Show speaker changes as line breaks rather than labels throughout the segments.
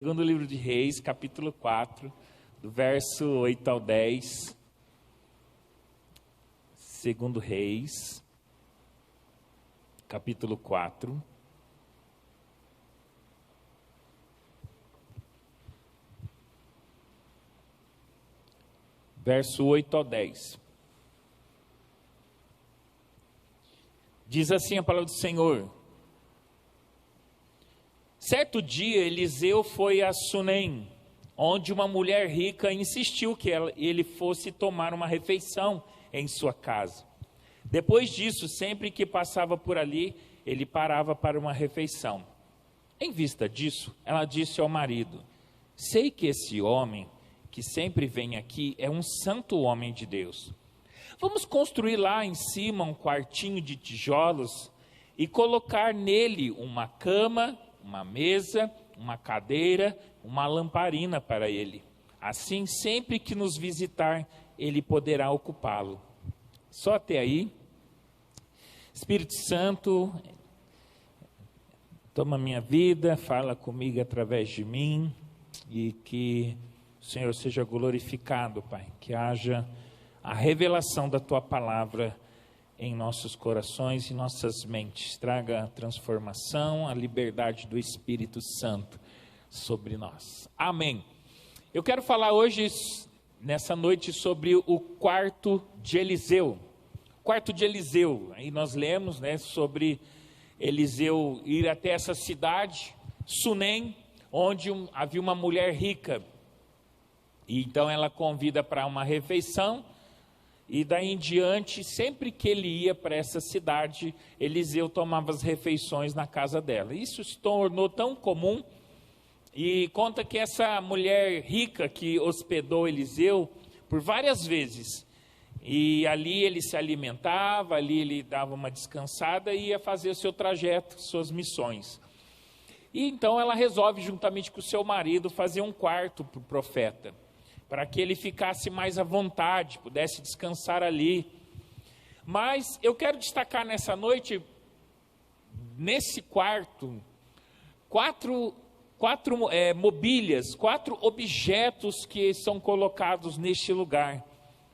Segundo livro de Reis, capítulo 4, do verso 8 ao 10. Segundo Reis, capítulo 4. Verso 8 ao 10. Diz assim a palavra do Senhor. Certo dia, Eliseu foi a Sunem, onde uma mulher rica insistiu que ele fosse tomar uma refeição em sua casa. Depois disso, sempre que passava por ali, ele parava para uma refeição. Em vista disso, ela disse ao marido: sei que esse homem que sempre vem aqui é um santo homem de Deus. Vamos construir lá em cima um quartinho de tijolos e colocar nele uma cama, uma mesa, uma cadeira, uma lamparina para ele. Assim, sempre que nos visitar, ele poderá ocupá-lo. Só até aí. Espírito Santo, toma minha vida, fala comigo através de mim, e que o Senhor seja glorificado, Pai. Que haja a revelação da Tua palavra em nossos corações e nossas mentes. Traga a transformação, a liberdade do Espírito Santo sobre nós. Amém. Eu quero falar hoje, nessa noite, sobre o quarto de Eliseu. Quarto de Eliseu. Aí nós lemos, sobre Eliseu ir até essa cidade, Sunem, onde havia uma mulher rica. E então ela convida para uma refeição. E daí em diante, sempre que ele ia para essa cidade, Eliseu tomava as refeições na casa dela. Isso se tornou tão comum, e conta que essa mulher rica que hospedou Eliseu por várias vezes, e ali ele se alimentava, ali ele dava uma descansada e ia fazer o seu trajeto, suas missões. E então ela resolve, juntamente com o seu marido, fazer um quarto para o profeta, para que ele ficasse mais à vontade, pudesse descansar ali. Mas eu quero destacar nessa noite, nesse quarto, quatro mobílias, 4 objetos que são colocados neste lugar,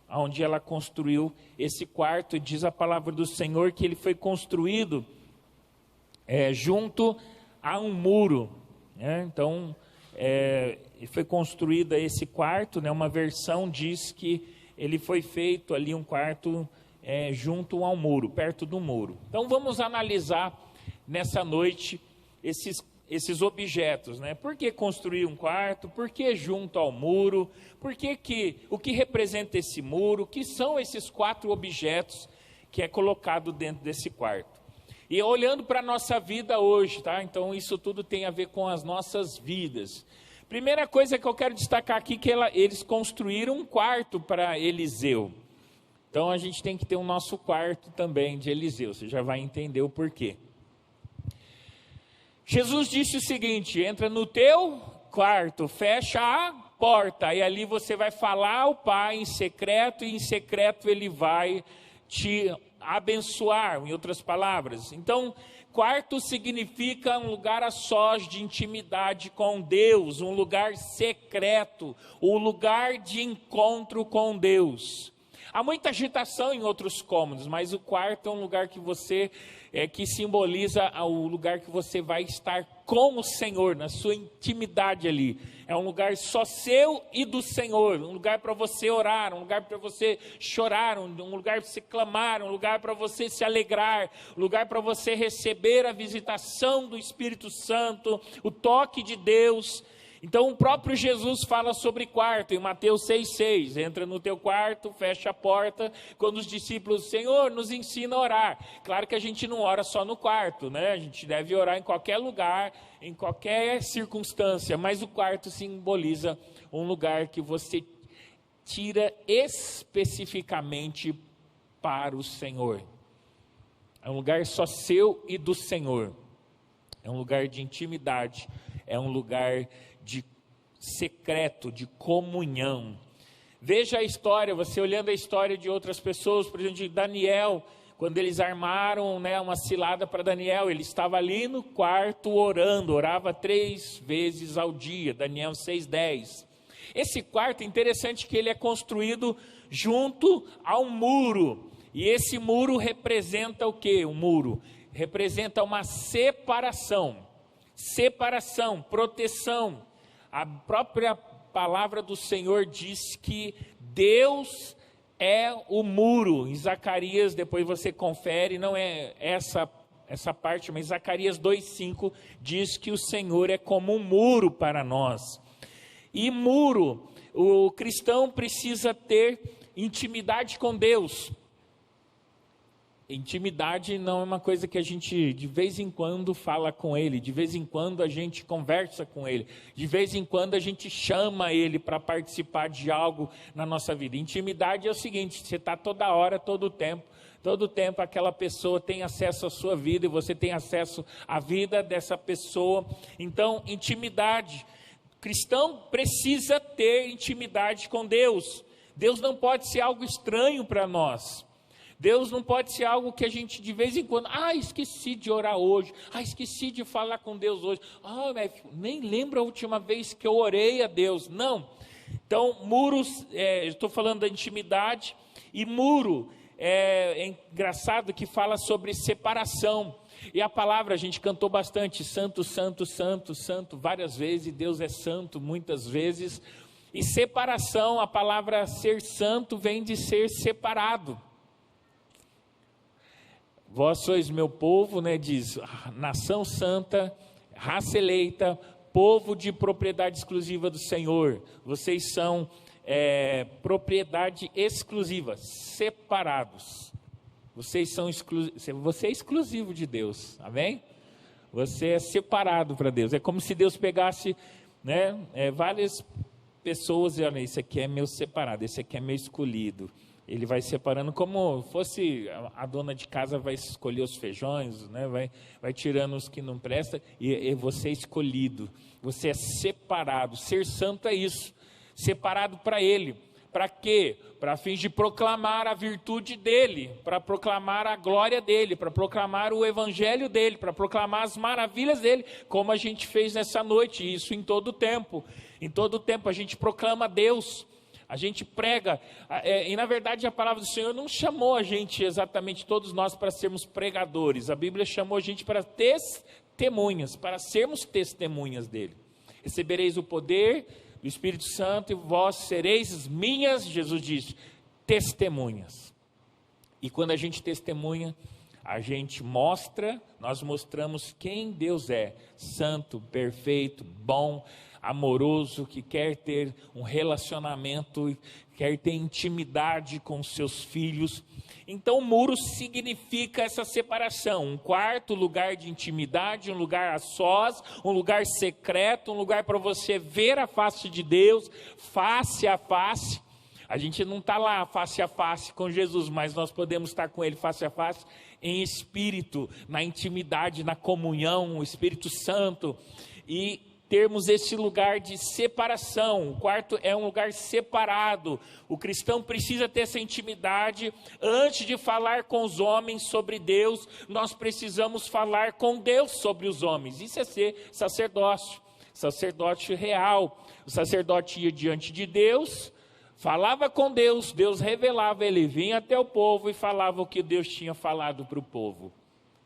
onde ela construiu esse quarto. E diz a palavra do Senhor que ele foi construído junto a um muro. Então, foi construído esse quarto, uma versão diz que ele foi feito ali um quarto junto ao muro, perto do muro. Então vamos analisar nessa noite esses objetos, Por que construir um quarto? Por que junto ao muro? O que representa esse muro? O que são esses 4 objetos que é colocado dentro desse quarto? E olhando para a nossa vida hoje, Então isso tudo tem a ver com as nossas vidas. Primeira coisa que eu quero destacar aqui, que eles construíram um quarto para Eliseu. Então a gente tem que ter o nosso quarto também de Eliseu, você já vai entender o porquê. Jesus disse o seguinte: entra no teu quarto, fecha a porta, e ali você vai falar ao Pai em secreto, e em secreto Ele vai te abençoar, em outras palavras. Então, quarto significa um lugar a sós de intimidade com Deus, um lugar secreto, um lugar de encontro com Deus. Há muita agitação em outros cômodos, mas o quarto é um lugar que simboliza o lugar que você vai estar com o Senhor, na sua intimidade ali. É um lugar só seu e do Senhor, um lugar para você orar, um lugar para você chorar, um lugar para você clamar, um lugar para você se alegrar, um lugar para você receber a visitação do Espírito Santo, o toque de Deus. Então o próprio Jesus fala sobre quarto, em Mateus 6,6, entra no teu quarto, fecha a porta. Quando os discípulos, Senhor, nos ensina a orar. Claro que a gente não ora só no quarto, A gente deve orar em qualquer lugar, em qualquer circunstância, mas o quarto simboliza um lugar que você tira especificamente para o Senhor. É um lugar só seu e do Senhor. É um lugar de intimidade, é um lugar de secreto, de comunhão. Veja a história, você olhando a história de outras pessoas, por exemplo, de Daniel. quando eles armaram, né, uma cilada para Daniel, ele estava ali no quarto orando, orava 3 vezes ao dia, Daniel 6:10. Esse quarto, interessante que ele é construído junto ao muro, e esse muro representa o quê? O muro representa uma separação, proteção. A própria palavra do Senhor diz que Deus é o muro. Em Zacarias, depois você confere, não é essa parte, mas Zacarias 2:5 diz que o Senhor é como um muro para nós. E muro, o cristão precisa ter intimidade com Deus. Intimidade não é uma coisa que a gente de vez em quando fala com Ele, de vez em quando a gente conversa com Ele, de vez em quando a gente chama Ele para participar de algo na nossa vida. Intimidade é o seguinte: você está toda hora, todo tempo aquela pessoa tem acesso à sua vida e você tem acesso à vida dessa pessoa. Então, intimidade. O cristão precisa ter intimidade com Deus. Deus não pode ser algo estranho para nós. Deus não pode ser algo que a gente de vez em quando, esqueci de orar hoje, esqueci de falar com Deus hoje, nem lembro a última vez que eu orei a Deus. Não. Então, muros, estou falando da intimidade, e muro, é engraçado que fala sobre separação, e a palavra a gente cantou bastante, santo, santo, santo, santo, várias vezes, Deus é santo muitas vezes, e separação, a palavra ser santo vem de ser separado. Vós sois meu povo, né, diz, nação santa, raça eleita, povo de propriedade exclusiva do Senhor. Vocês são propriedade exclusiva, separados. Você é exclusivo de Deus, amém? Você é separado para Deus. É como se Deus pegasse, né, várias pessoas e olha, esse aqui é meu separado, esse aqui é meu escolhido. Ele vai separando como fosse a dona de casa vai escolher os feijões, né? vai tirando os que não prestam, e você é escolhido, você é separado. Ser santo é isso, separado para Ele. Para quê? Para fins de proclamar a virtude dEle, para proclamar a glória dEle, para proclamar o evangelho dEle, para proclamar as maravilhas dEle, como a gente fez nessa noite, isso em todo o tempo. Em todo o tempo a gente proclama Deus. A gente prega, e na verdade a palavra do Senhor não chamou a gente exatamente, todos nós, para sermos pregadores. A Bíblia chamou a gente para testemunhas, para sermos testemunhas dele. Recebereis o poder do Espírito Santo e vós sereis minhas, Jesus disse, testemunhas. E quando a gente testemunha, a gente nós mostramos quem Deus é, santo, perfeito, bom, amoroso, que quer ter um relacionamento, quer ter intimidade com seus filhos. Então, muro significa essa separação, um quarto lugar de intimidade, um lugar a sós, um lugar secreto, um lugar para você ver a face de Deus, face a face. A gente não está lá face a face com Jesus, mas nós podemos estar com Ele face a face em espírito, na intimidade, na comunhão, o Espírito Santo, e termos esse lugar de separação. O quarto é um lugar separado. O cristão precisa ter essa intimidade. Antes de falar com os homens sobre Deus, nós precisamos falar com Deus sobre os homens. Isso é ser sacerdote real. O sacerdote ia diante de Deus, falava com Deus, Deus revelava, ele vinha até o povo e falava o que Deus tinha falado para o povo.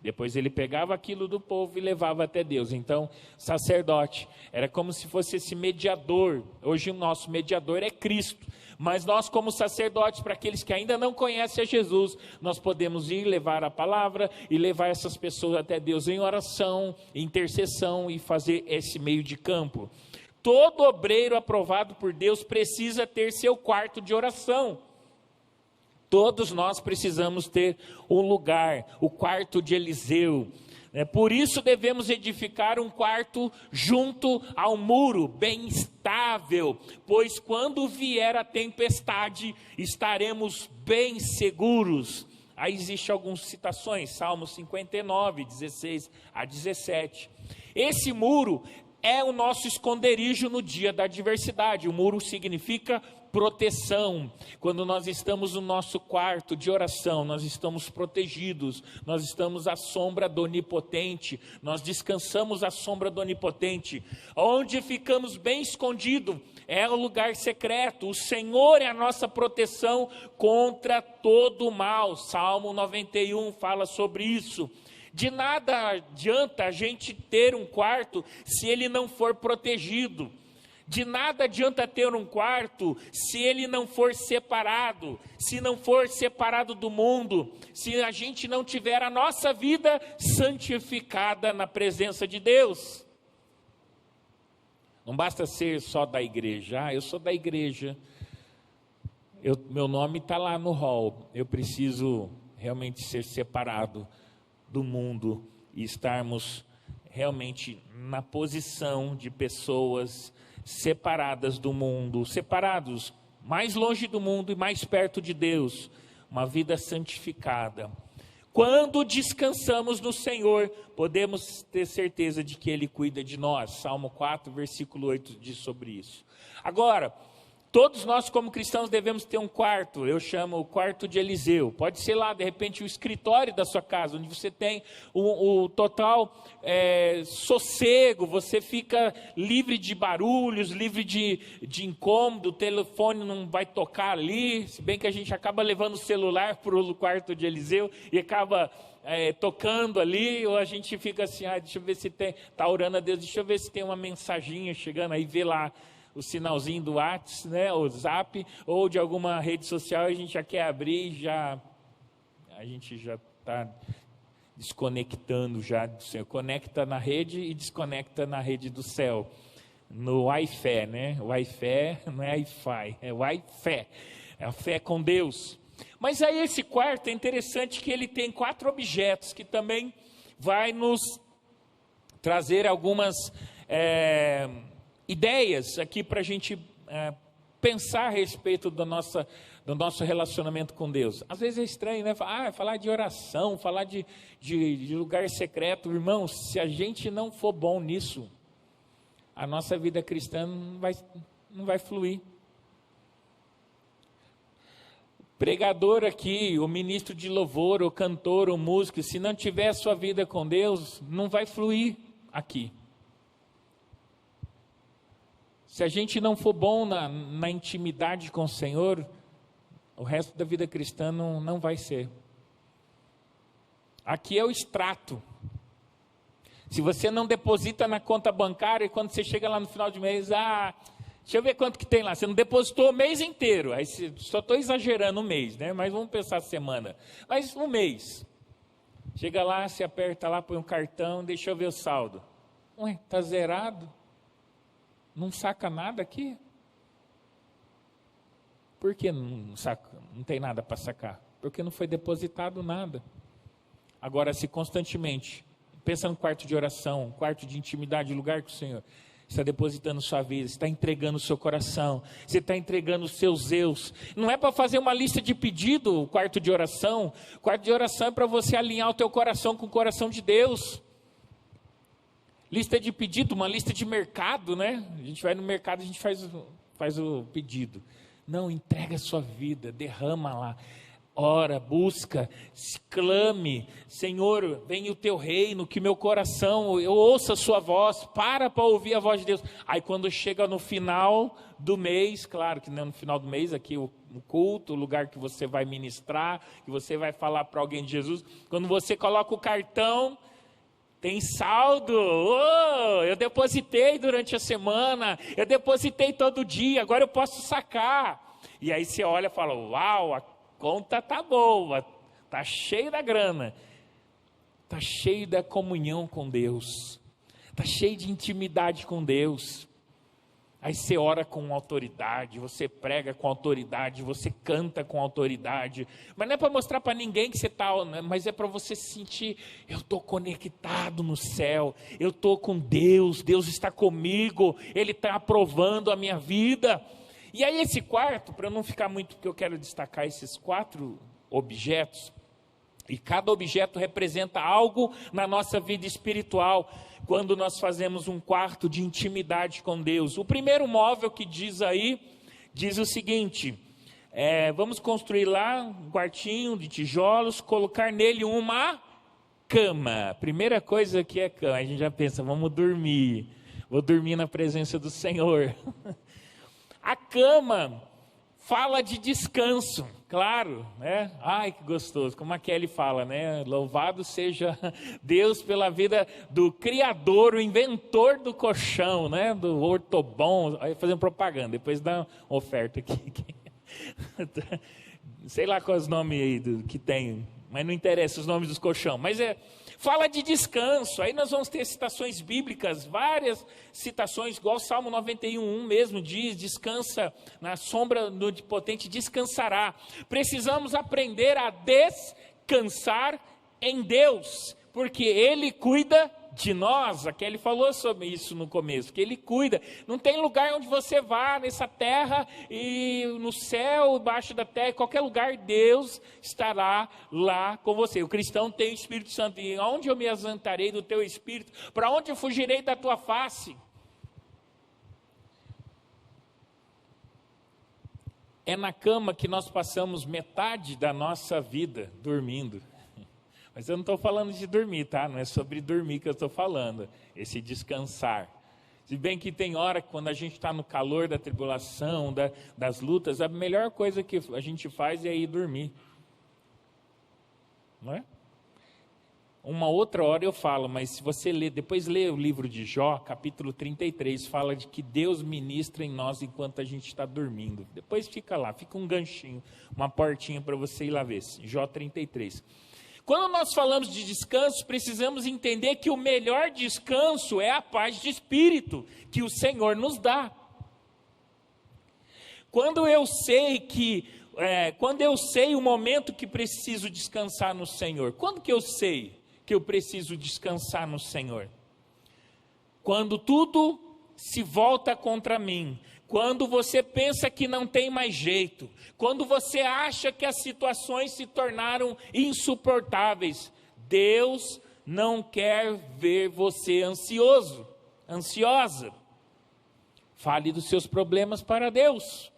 Depois ele pegava aquilo do povo e levava até Deus. Então, sacerdote era como se fosse esse mediador. Hoje o nosso mediador é Cristo. Mas nós, como sacerdotes, para aqueles que ainda não conhecem a Jesus, nós podemos ir levar a palavra e levar essas pessoas até Deus em oração, intercessão e fazer esse meio de campo. Todo obreiro aprovado por Deus precisa ter seu quarto de oração. Todos nós precisamos ter um lugar, o quarto de Eliseu. Por isso devemos edificar um quarto junto ao muro, bem estável, pois quando vier a tempestade, estaremos bem seguros. Aí existem algumas citações, Salmo 59, 16 a 17. Esse muro é o nosso esconderijo no dia da adversidade. O muro significa proteção. Quando nós estamos no nosso quarto de oração, nós estamos protegidos, nós estamos à sombra do Onipotente, nós descansamos à sombra do Onipotente. Onde ficamos bem escondidos é o lugar secreto. O Senhor é a nossa proteção contra todo o mal. Salmo 91 fala sobre isso. De nada adianta a gente ter um quarto se ele não for protegido. De nada adianta ter um quarto se ele não for separado, se não for separado do mundo, se a gente não tiver a nossa vida santificada na presença de Deus. Não basta ser só da igreja. Eu sou da igreja, meu nome está lá no hall, eu preciso realmente ser separado do mundo e estarmos realmente na posição de pessoas separadas do mundo, separados, mais longe do mundo e mais perto de Deus, uma vida santificada. Quando descansamos no Senhor, podemos ter certeza de que Ele cuida de nós. Salmo 4, versículo 8 diz sobre isso. Agora, todos nós como cristãos devemos ter um quarto, eu chamo o quarto de Eliseu. Pode ser lá, de repente, o escritório da sua casa, onde você tem o total sossego, você fica livre de barulhos, livre de incômodo, o telefone não vai tocar ali, se bem que a gente acaba levando o celular para o quarto de Eliseu e acaba tocando ali, ou a gente fica assim, deixa eu ver se tem, está orando a Deus, deixa eu ver se tem uma mensaginha chegando, aí vê lá o sinalzinho do WhatsApp, né, o Zap, ou de alguma rede social, a gente já quer abrir, a gente já está desconectando já do céu. Conecta na rede e desconecta na rede do céu. No Wi-Fi, né? Wi-Fi não é Wi-Fi, é Wi-Fi. É a fé com Deus. Mas aí esse quarto é interessante que ele tem 4 objetos, que também vai nos trazer algumas ideias aqui para a gente pensar a respeito do nosso relacionamento com Deus. Às vezes é estranho, né? Falar de oração, falar de lugar secreto. Irmãos, se a gente não for bom nisso, a nossa vida cristã não vai fluir. Pregador aqui, o ministro de louvor, o cantor, o músico, se não tiver a sua vida com Deus, não vai fluir aqui. Se a gente não for bom na intimidade com o Senhor, o resto da vida cristã não vai ser. Aqui é o extrato. Se você não deposita na conta bancária, e quando você chega lá no final de mês, deixa eu ver quanto que tem lá. Você não depositou o mês inteiro. Aí só estou exagerando um mês, né? Mas vamos pensar semana. Mas um mês. Chega lá, se aperta lá, põe um cartão, deixa eu ver o saldo. Ué, está zerado? Não saca nada aqui? Por que não tem nada para sacar? Porque não foi depositado nada. Agora, se constantemente, pensa no quarto de oração, quarto de intimidade, lugar com o Senhor, está depositando sua vida, está entregando o seu coração, você está entregando os seus eus. Não é para fazer uma lista de pedido, o quarto de oração. O quarto de oração é para você alinhar o teu coração com o coração de Deus. Lista de pedido, uma lista de mercado, né? A gente vai no mercado, a gente faz o pedido. Não, entrega a sua vida, derrama lá. Ora, busca, clame, Senhor, venha o teu reino, que meu coração, eu ouça a sua voz, para ouvir a voz de Deus. Aí quando chega no final do mês, claro que não no final do mês, aqui o culto, o lugar que você vai ministrar, que você vai falar para alguém de Jesus, quando você coloca o cartão, tem saldo, eu depositei durante a semana, eu depositei todo dia, agora eu posso sacar. E aí você olha e fala, uau, a conta tá boa, tá cheio da grana, tá cheio da comunhão com Deus, tá cheio de intimidade com Deus. Aí você ora com autoridade, você prega com autoridade, você canta com autoridade, mas não é para mostrar para ninguém que você está, mas é para você sentir, eu estou conectado no céu, eu estou com Deus, Deus está comigo, Ele está aprovando a minha vida. E aí esse quarto, para não ficar muito, porque eu quero destacar esses 4 objetos, E cada objeto representa algo na nossa vida espiritual, quando nós fazemos um quarto de intimidade com Deus. O primeiro móvel que diz aí, diz o seguinte: vamos construir lá um quartinho de tijolos, colocar nele uma cama. Primeira coisa que é cama, a gente já pensa, vamos dormir, vou dormir na presença do Senhor. A cama fala de descanso, claro, né? Ai, que gostoso, como a Kelly fala, né? Louvado seja Deus pela vida do Criador, o inventor do colchão, né? Do Ortobon, aí fazendo propaganda, depois dá uma oferta aqui. Sei lá quais os nomes aí que tem, mas não interessa os nomes dos colchão, mas fala de descanso. Aí nós vamos ter citações bíblicas, várias citações, igual o Salmo 91 mesmo diz: descansa na sombra do Onipotente, descansará. Precisamos aprender a descansar em Deus, porque Ele cuida de nós. A Kelly falou sobre isso no começo, que Ele cuida. Não tem lugar onde você vá nessa terra, e no céu, embaixo da terra, em qualquer lugar, Deus estará lá com você. O cristão tem o Espírito Santo. E onde eu me ausentarei do teu Espírito? Para onde eu fugirei da tua face? É na cama que nós passamos metade da nossa vida dormindo. Mas eu não estou falando de dormir, tá? Não é sobre dormir que eu estou falando, esse descansar. Se bem que tem hora que quando a gente está no calor da tribulação, das lutas, a melhor coisa que a gente faz é ir dormir. Não é? Uma outra hora eu falo, mas se você ler, depois lê o livro de Jó, capítulo 33, fala de que Deus ministra em nós enquanto a gente está dormindo. Depois fica lá, fica um ganchinho, uma portinha para você ir lá ver. Jó 33. Quando nós falamos de descanso, precisamos entender que o melhor descanso é a paz de espírito que o Senhor nos dá. Quando eu sei o momento que preciso descansar no Senhor, quando que eu sei que eu preciso descansar no Senhor? Quando tudo se volta contra mim, quando você pensa que não tem mais jeito, quando você acha que as situações se tornaram insuportáveis, Deus não quer ver você ansioso, ansiosa. Fale dos seus problemas para Deus.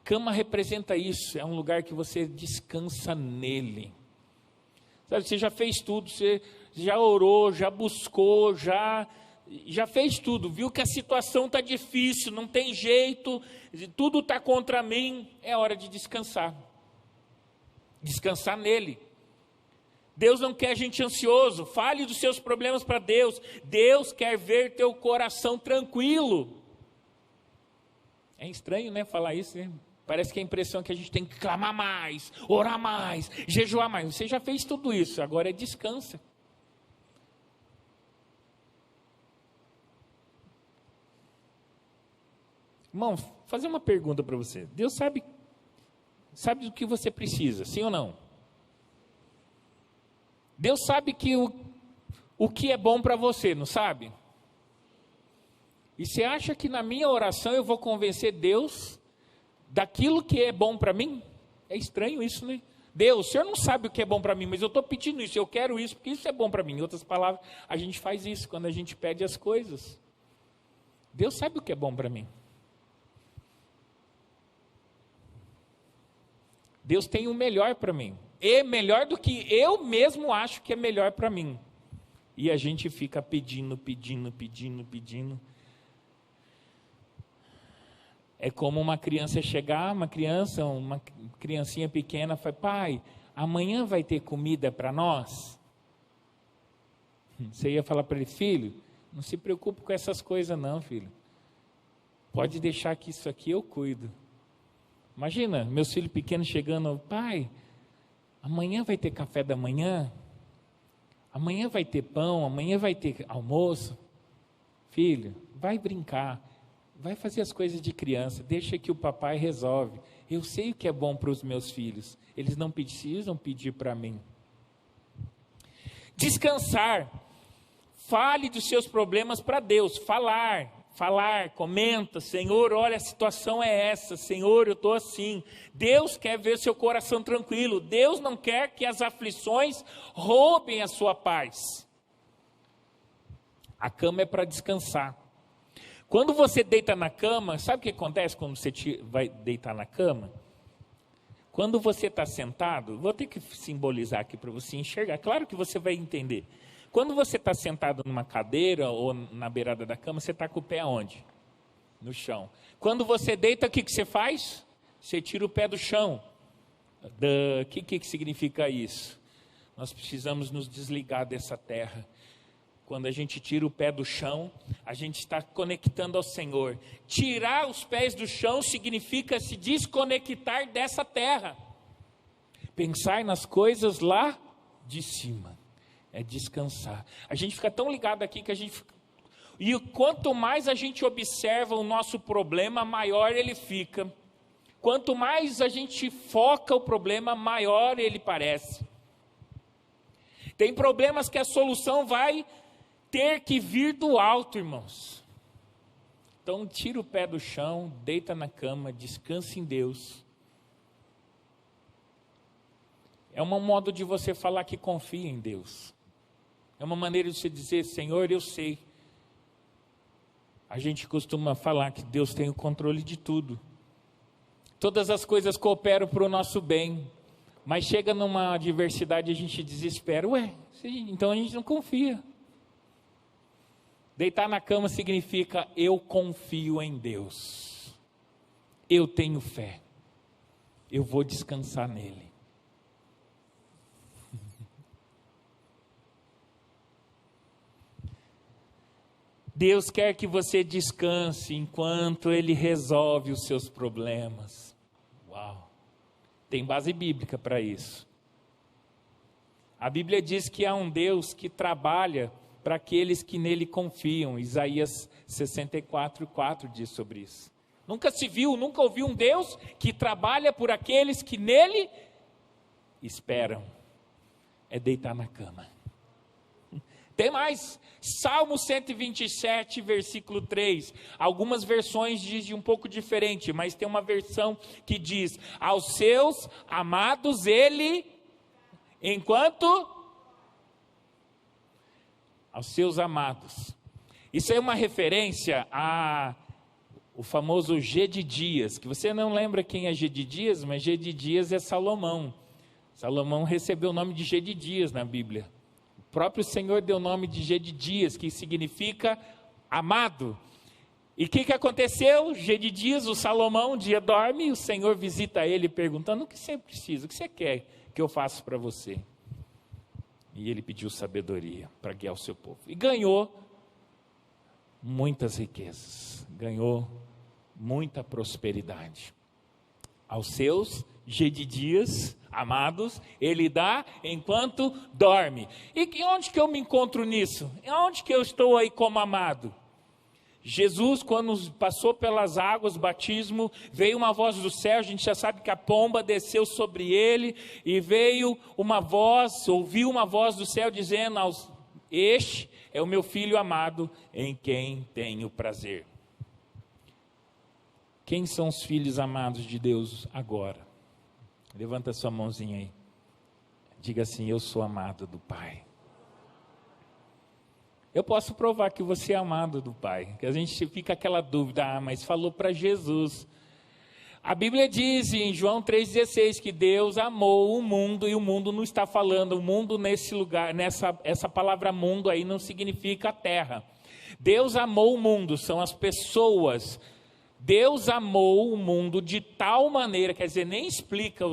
Cama representa isso, é um lugar que você descansa nele. Sabe, você já fez tudo, você já orou, já buscou, já fez tudo, viu que a situação está difícil, não tem jeito, tudo está contra mim, é hora de descansar. Descansar nele. Deus não quer gente ansioso, fale dos seus problemas para Deus. Deus quer ver teu coração tranquilo. É estranho, né, falar isso, né? Parece que a impressão é que a gente tem que clamar mais, orar mais, jejuar mais. Você já fez tudo isso, agora é descansa. Irmão, fazer uma pergunta para você. Deus sabe do que você precisa, sim ou não? Deus sabe que o que é bom para você, não sabe? E você acha que na minha oração eu vou convencer Deus daquilo que é bom para mim? É estranho isso, né? Deus, o Senhor não sabe o que é bom para mim, mas eu estou pedindo isso, eu quero isso, porque isso é bom para mim. Em outras palavras, a gente faz isso quando a gente pede as coisas. Deus sabe o que é bom para mim. Deus tem o melhor para mim, e melhor do que eu mesmo acho que é melhor para mim. E a gente fica pedindo. É como uma criança chegar, uma criancinha pequena, fala: pai, amanhã vai ter comida para nós? Você ia falar para ele: filho, não se preocupe com essas coisas não, filho. Pode deixar que isso aqui eu cuido. Imagina, meus filhos pequenos chegando: pai, amanhã vai ter café da manhã? Amanhã vai ter pão? Amanhã vai ter almoço? Filho, vai brincar, vai fazer as coisas de criança, deixa que o papai resolve. Eu sei o que é bom para os meus filhos, eles não precisam pedir para mim. Descansar. Fale dos seus problemas para Deus. falar, comenta, Senhor, olha, a situação é essa, Senhor, eu estou assim. Deus quer ver seu coração tranquilo, Deus não quer que as aflições roubem a sua paz. A cama é para descansar. Quando você deita na cama, sabe o que acontece quando você vai deitar na cama? Quando você está sentado, vou ter que simbolizar aqui para você enxergar, claro que você vai entender. Quando você está sentado numa cadeira ou na beirada da cama, você está com o pé aonde? No chão. Quando você deita, o que você faz? Você tira o pé do chão. O que significa isso? Nós precisamos nos desligar dessa terra. Quando a gente tira o pé do chão, a gente está conectando ao Senhor. Tirar os pés do chão significa se desconectar dessa terra. Pensar nas coisas lá de cima. É descansar. A gente fica tão ligado aqui que a gente... E quanto mais a gente observa o nosso problema, maior ele fica. Quanto mais a gente foca o problema, maior ele parece. Tem problemas que a solução vai ter que vir do alto, irmãos. Então tira o pé do chão, deita na cama, descansa em Deus. É um modo de você falar que confia em Deus. É uma maneira de você dizer, Senhor, eu sei. A gente costuma falar que Deus tem o controle de tudo. Todas as coisas cooperam para o nosso bem. Mas chega numa adversidade e a gente desespera. Então a gente não confia. Deitar na cama significa eu confio em Deus. Eu tenho fé. Eu vou descansar nele. Deus quer que você descanse enquanto Ele resolve os seus problemas. Uau! Tem base bíblica para isso. A Bíblia diz que há um Deus que trabalha para aqueles que nele confiam. Isaías 64:4 diz sobre isso. Nunca se viu, nunca ouviu um Deus que trabalha por aqueles que nele esperam. É deitar na cama. Tem mais, Salmo 127, versículo 3, algumas versões dizem um pouco diferente, mas tem uma versão que diz, aos seus amados ele, aos seus amados, isso é uma referência o famoso Gedidias, que você não lembra quem é Gedidias, mas Gedidias é Salomão. Salomão recebeu o nome de Gedidias na Bíblia. O próprio Senhor deu o nome de Gedidias, que significa amado. E o que aconteceu? Gedidias, o Salomão, um dia dorme, e o Senhor visita ele perguntando, o que você precisa, o que você quer que eu faça para você? E ele pediu sabedoria para guiar o seu povo. E ganhou muitas riquezas, ganhou muita prosperidade. Aos seus Gedidias amados, ele dá enquanto dorme. E onde que eu me encontro nisso? Onde que eu estou aí como amado? Jesus, quando passou pelas águas, batismo, veio uma voz do céu, a gente já sabe que a pomba desceu sobre ele, e veio uma voz, ouviu uma voz do céu dizendo, este é o meu filho amado, em quem tenho prazer. Quem são os filhos amados de Deus agora? Levanta sua mãozinha aí. Diga assim, eu sou amado do Pai. Eu posso provar que você é amado do Pai. Que a gente fica aquela dúvida, mas falou para Jesus. A Bíblia diz em João 3,16 que Deus amou o mundo, e o mundo não está falando, o mundo nesse lugar, essa palavra mundo aí não significa a terra. Deus amou o mundo, são as pessoas. Deus amou o mundo de tal maneira, quer dizer, nem explica,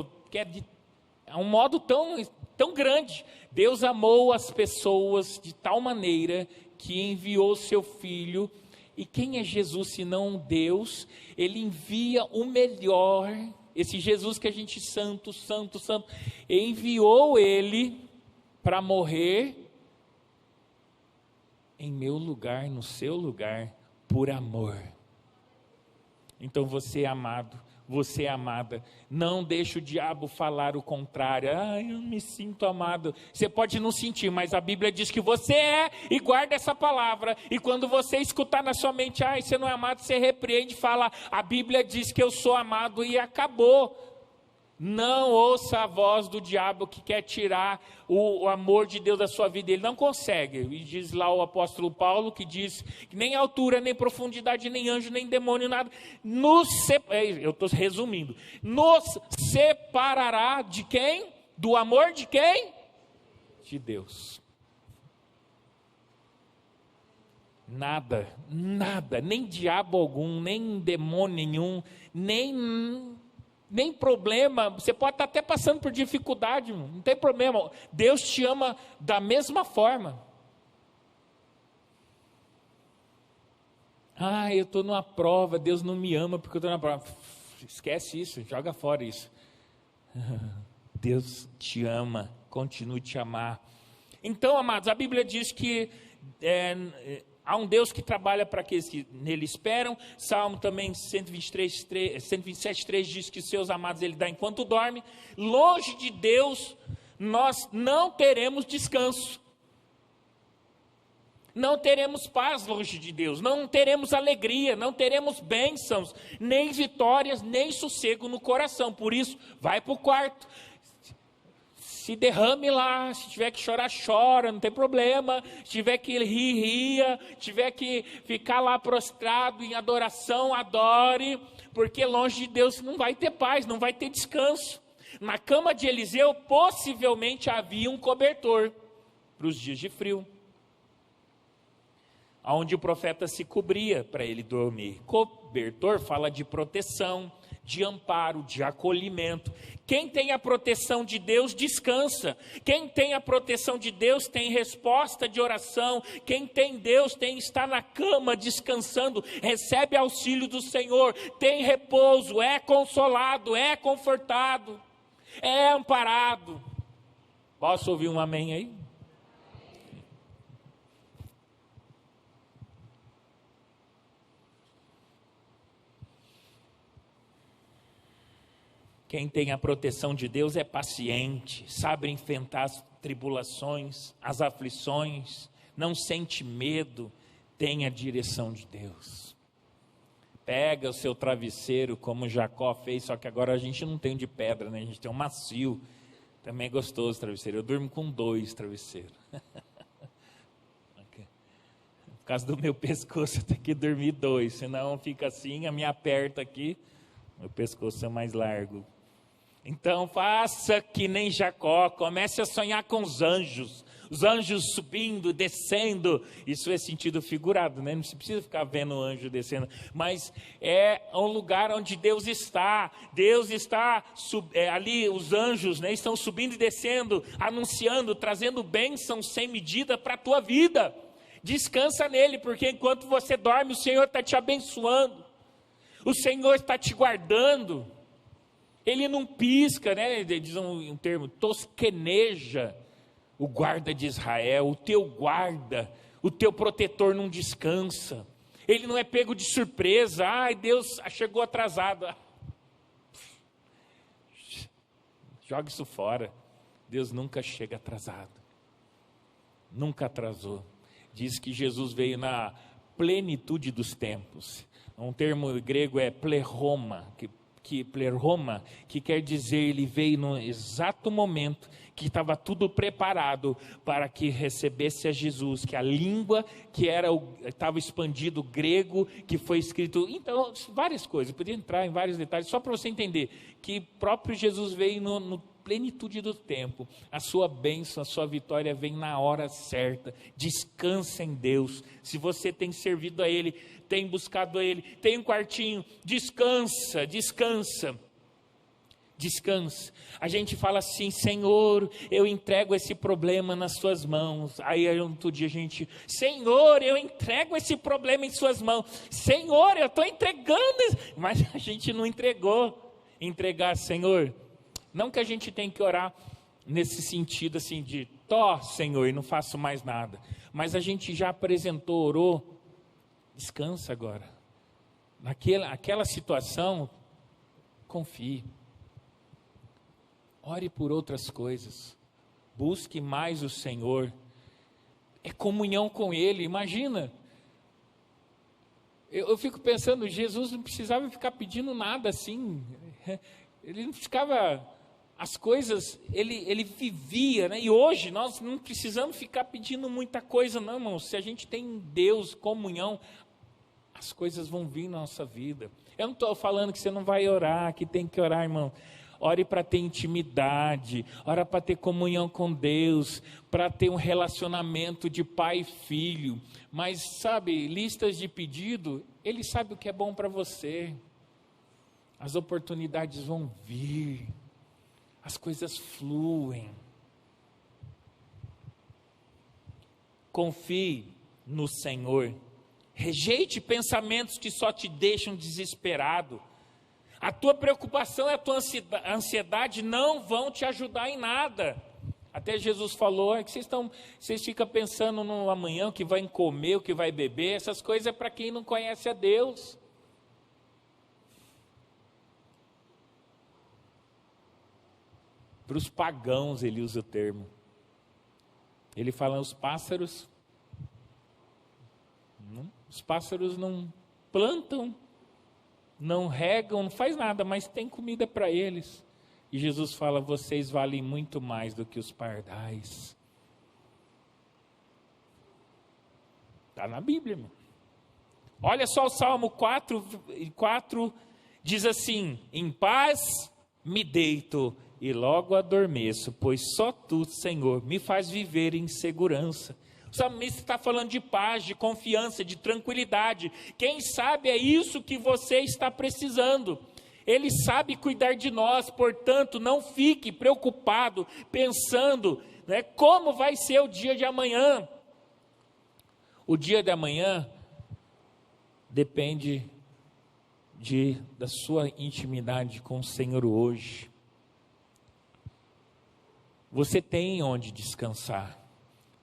é um modo tão grande. Deus amou as pessoas de tal maneira que enviou seu Filho. E quem é Jesus senão Deus? Ele envia o melhor, esse Jesus que a gente santo, enviou ele para morrer em meu lugar, no seu lugar, por amor. Então você é amado, você é amada. Não deixe o diabo falar o contrário. Eu me sinto amado. Você pode não sentir, mas a Bíblia diz que você é, e guarda essa palavra. E quando você escutar na sua mente, você não é amado, você repreende e fala, a Bíblia diz que eu sou amado, e acabou. Não ouça a voz do diabo que quer tirar o amor de Deus da sua vida. Ele não consegue. E diz lá o apóstolo Paulo, que diz que nem altura, nem profundidade, nem anjo, nem demônio, nada. Eu estou resumindo. Nos separará de quem? Do amor de quem? De Deus. Nada, nem diabo algum, nem demônio nenhum, nem problema. Você pode estar até passando por dificuldade, não tem problema. Deus te ama da mesma forma. Eu estou numa prova, Deus não me ama porque eu estou na prova. Esquece isso, joga fora isso. Deus te ama, continue te amar. Então, amados, a Bíblia diz que há um Deus que trabalha para aqueles que nele esperam. Salmo também 127:3 diz que seus amados ele dá enquanto dorme. Longe de Deus nós não teremos descanso. Não teremos paz longe de Deus, não teremos alegria, não teremos bênçãos, nem vitórias, nem sossego no coração. Por isso, vai para o quarto, se derrame lá, se tiver que chorar, chora, não tem problema, se tiver que rir, ria, se tiver que ficar lá prostrado em adoração, adore, porque longe de Deus não vai ter paz, não vai ter descanso. Na cama de Eliseu, possivelmente havia um cobertor para os dias de frio, onde o profeta se cobria para ele dormir. Cobertor fala de proteção, de amparo, de acolhimento. Quem tem a proteção de Deus descansa. Quem tem a proteção de Deus tem resposta de oração. Quem tem Deus está na cama descansando, recebe auxílio do Senhor, tem repouso, é consolado, é confortado, é amparado. Posso ouvir um amém aí? Quem tem a proteção de Deus é paciente, sabe enfrentar as tribulações, as aflições, não sente medo, tem a direção de Deus. Pega o seu travesseiro, como Jacó fez, só que agora a gente não tem de pedra, né? A gente tem um macio, também é gostoso o travesseiro. Eu durmo com 2 travesseiros. Por causa do meu pescoço, eu tenho que dormir 2, senão fica assim, me aperta aqui, meu pescoço é mais largo. Então faça que nem Jacó, comece a sonhar com os anjos subindo, descendo. Isso é sentido figurado, né? Não se precisa ficar vendo o anjo descendo, mas é um lugar onde Deus está ali, os anjos, né, estão subindo e descendo, anunciando, trazendo bênçãos sem medida para a tua vida. Descansa nele, porque enquanto você dorme, o Senhor está te abençoando, o Senhor está te guardando. Ele não pisca, né? Diz um termo, tosqueneja o guarda de Israel, o teu guarda, o teu protetor não descansa. Ele não é pego de surpresa. Deus chegou atrasado. Joga isso fora. Deus nunca chega atrasado. Nunca atrasou. Diz que Jesus veio na plenitude dos tempos. Um termo grego é pleroma, que quer dizer, ele veio no exato momento que estava tudo preparado para que recebesse a Jesus, que a língua que estava expandido, o grego, que foi escrito, então, várias coisas, eu podia entrar em vários detalhes, só para você entender, que próprio Jesus veio no plenitude do tempo, a sua bênção, a sua vitória vem na hora certa. Descansa em Deus. Se você tem servido a Ele, tem buscado a Ele, tem um quartinho, descansa. A gente fala assim: Senhor, eu entrego esse problema nas suas mãos. Aí outro dia a gente: Senhor, eu entrego esse problema em suas mãos. Senhor, eu estou entregando, mas a gente não entregou. Entregar, Senhor, não que a gente tem que orar nesse sentido assim de Senhor, e não faço mais nada, mas a gente já apresentou, orou. Descansa agora. Aquela situação confie. Ore por outras coisas. Busque mais o Senhor. É comunhão com Ele. Imagina. Eu fico pensando, Jesus não precisava ficar pedindo nada assim. Ele não ficava... As coisas, ele vivia, né? E hoje nós não precisamos ficar pedindo muita coisa, não, irmão. Se a gente tem Deus, comunhão, as coisas vão vir na nossa vida. Eu não estou falando que você não vai orar, que tem que orar, irmão. Ore para ter intimidade, ore para ter comunhão com Deus, para ter um relacionamento de pai e filho. Mas, sabe, listas de pedido, Ele sabe o que é bom para você. As oportunidades vão vir. As coisas fluem. Confie no Senhor. Rejeite pensamentos que só te deixam desesperado. A tua preocupação e a tua ansiedade não vão te ajudar em nada. Até Jesus falou, é que vocês ficam pensando no amanhã, o que vai comer, o que vai beber. Essas coisas é para quem não conhece a Deus. Para os pagãos ele usa o termo. Ele fala, os pássaros não plantam, não regam, não faz nada, mas tem comida para eles. E Jesus fala, vocês valem muito mais do que os pardais. Está na Bíblia, irmão. Olha só o Salmo 4 diz assim, em paz me deito e logo adormeço, pois só Tu, Senhor, me faz viver em segurança. O salmista está falando de paz, de confiança, de tranquilidade. Quem sabe é isso que você está precisando. Ele sabe cuidar de nós, portanto, não fique preocupado, pensando, né, como vai ser o dia de amanhã. O dia de amanhã depende da sua intimidade com o Senhor hoje. Você tem onde descansar,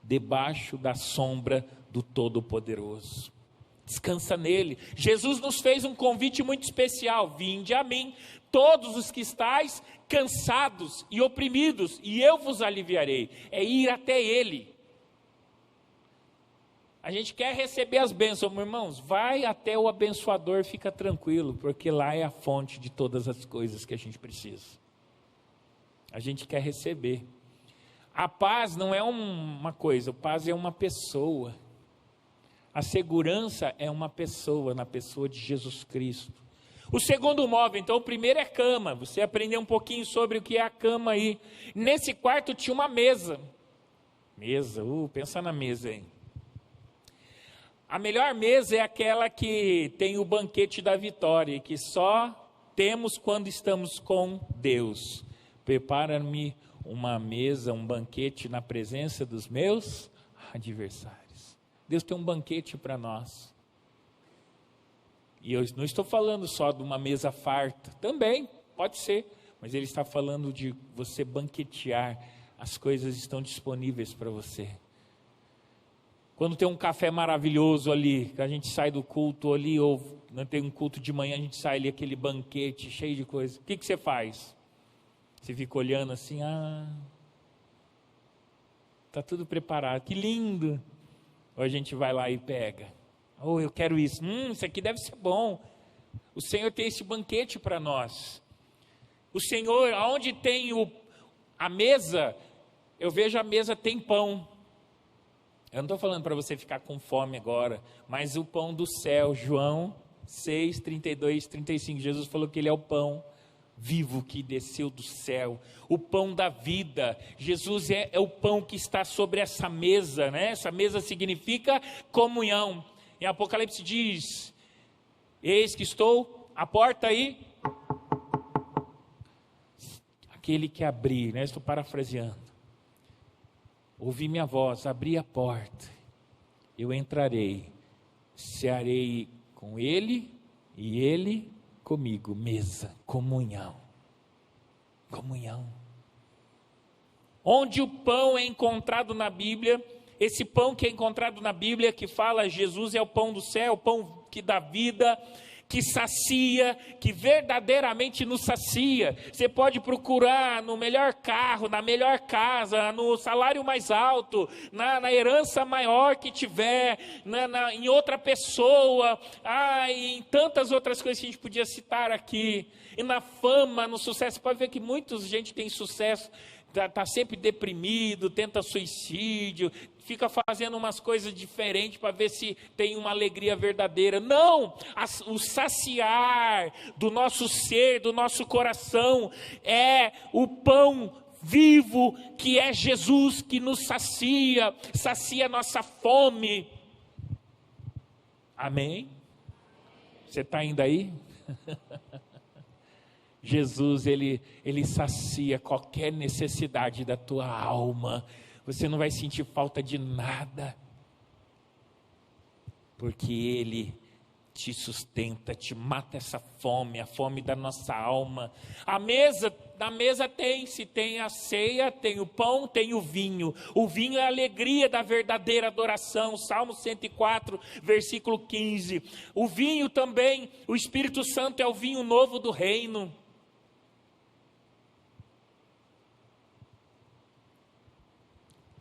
debaixo da sombra do Todo-Poderoso. Descansa nele. Jesus nos fez um convite muito especial. Vinde a mim, todos os que estáis cansados e oprimidos, e eu vos aliviarei. É ir até ele. A gente quer receber as bênçãos, meus irmãos. Vai até o abençoador, fica tranquilo, porque lá é a fonte de todas as coisas que a gente precisa. A gente quer receber. A paz não é uma coisa, a paz é uma pessoa. A segurança é uma pessoa, na pessoa de Jesus Cristo. O segundo móvel, então, o primeiro é cama. Você aprendeu um pouquinho sobre o que é a cama aí. Nesse quarto tinha uma mesa. Pensa na mesa aí. A melhor mesa é aquela que tem o banquete da vitória, que só temos quando estamos com Deus. Prepara-me uma mesa, um banquete na presença dos meus adversários. Deus tem um banquete para nós. E eu não estou falando só de uma mesa farta, também pode ser, mas Ele está falando de você banquetear, as coisas estão disponíveis para você. Quando tem um café maravilhoso ali, que a gente sai do culto ali, ou não tem um culto de manhã, a gente sai ali, aquele banquete cheio de coisa, o que você faz? Você fica olhando assim, está tudo preparado, que lindo. Ou a gente vai lá e pega, eu quero isso, isso aqui deve ser bom. O Senhor tem esse banquete para nós. O Senhor, aonde tem a mesa, eu vejo a mesa tem pão. Eu não estou falando para você ficar com fome agora, mas o pão do céu, João 6, 32, 35, Jesus falou que Ele é o pão vivo que desceu do céu, o pão da vida. Jesus é o pão que está sobre essa mesa, né? Essa mesa significa comunhão. Em Apocalipse diz, eis que estou à porta aí, aquele que abrir, né? Estou parafraseando, ouvi minha voz, abri a porta, eu entrarei, cearei com ele e ele comigo. Mesa, comunhão. Onde o pão é encontrado na Bíblia, esse pão que é encontrado na Bíblia, que fala Jesus é o pão do céu, o pão que dá vida, que sacia, que verdadeiramente nos sacia. Você pode procurar no melhor carro, na melhor casa, no salário mais alto, na herança maior que tiver, em outra pessoa, e em tantas outras coisas que a gente podia citar aqui. E na fama, no sucesso, você pode ver que muita gente tem sucesso, está sempre deprimido, tenta suicídio, fica fazendo umas coisas diferentes para ver se tem uma alegria verdadeira. Não! O saciar do nosso ser, do nosso coração, é o pão vivo que é Jesus, que nos sacia a nossa fome. Amém? Você está indo aí? Jesus, ele sacia qualquer necessidade da tua alma. Você não vai sentir falta de nada, porque Ele te sustenta, te mata essa fome, a fome da nossa alma. Na mesa tem a ceia, tem o pão, tem o vinho. O vinho é a alegria da verdadeira adoração, Salmo 104, versículo 15. O vinho também, o Espírito Santo é o vinho novo do reino.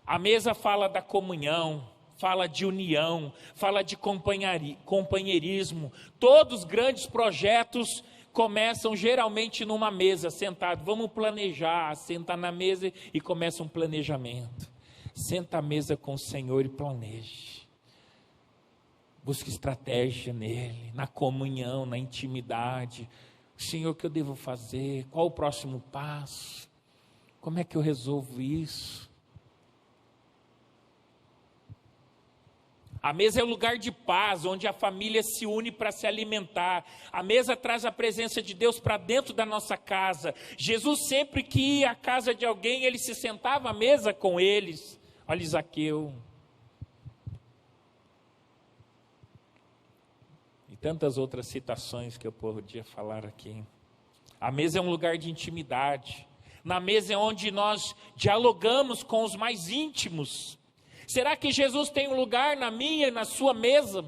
A mesa fala da comunhão, fala de união, fala de companheirismo. Todos os grandes projetos começam geralmente numa mesa, sentado. Vamos planejar, senta na mesa e começa um planejamento. Senta à mesa com o Senhor e planeje. Busque estratégia nele, na comunhão, na intimidade. Senhor, o que eu devo fazer? Qual o próximo passo? Como é que eu resolvo isso? A mesa é o lugar de paz, onde a família se une para se alimentar. A mesa traz a presença de Deus para dentro da nossa casa. Jesus, sempre que ia à casa de alguém, ele se sentava à mesa com eles. Olha Zaqueu. E tantas outras citações que eu podia falar aqui. A mesa é um lugar de intimidade. Na mesa é onde nós dialogamos com os mais íntimos. Será que Jesus tem um lugar na minha e na sua mesa?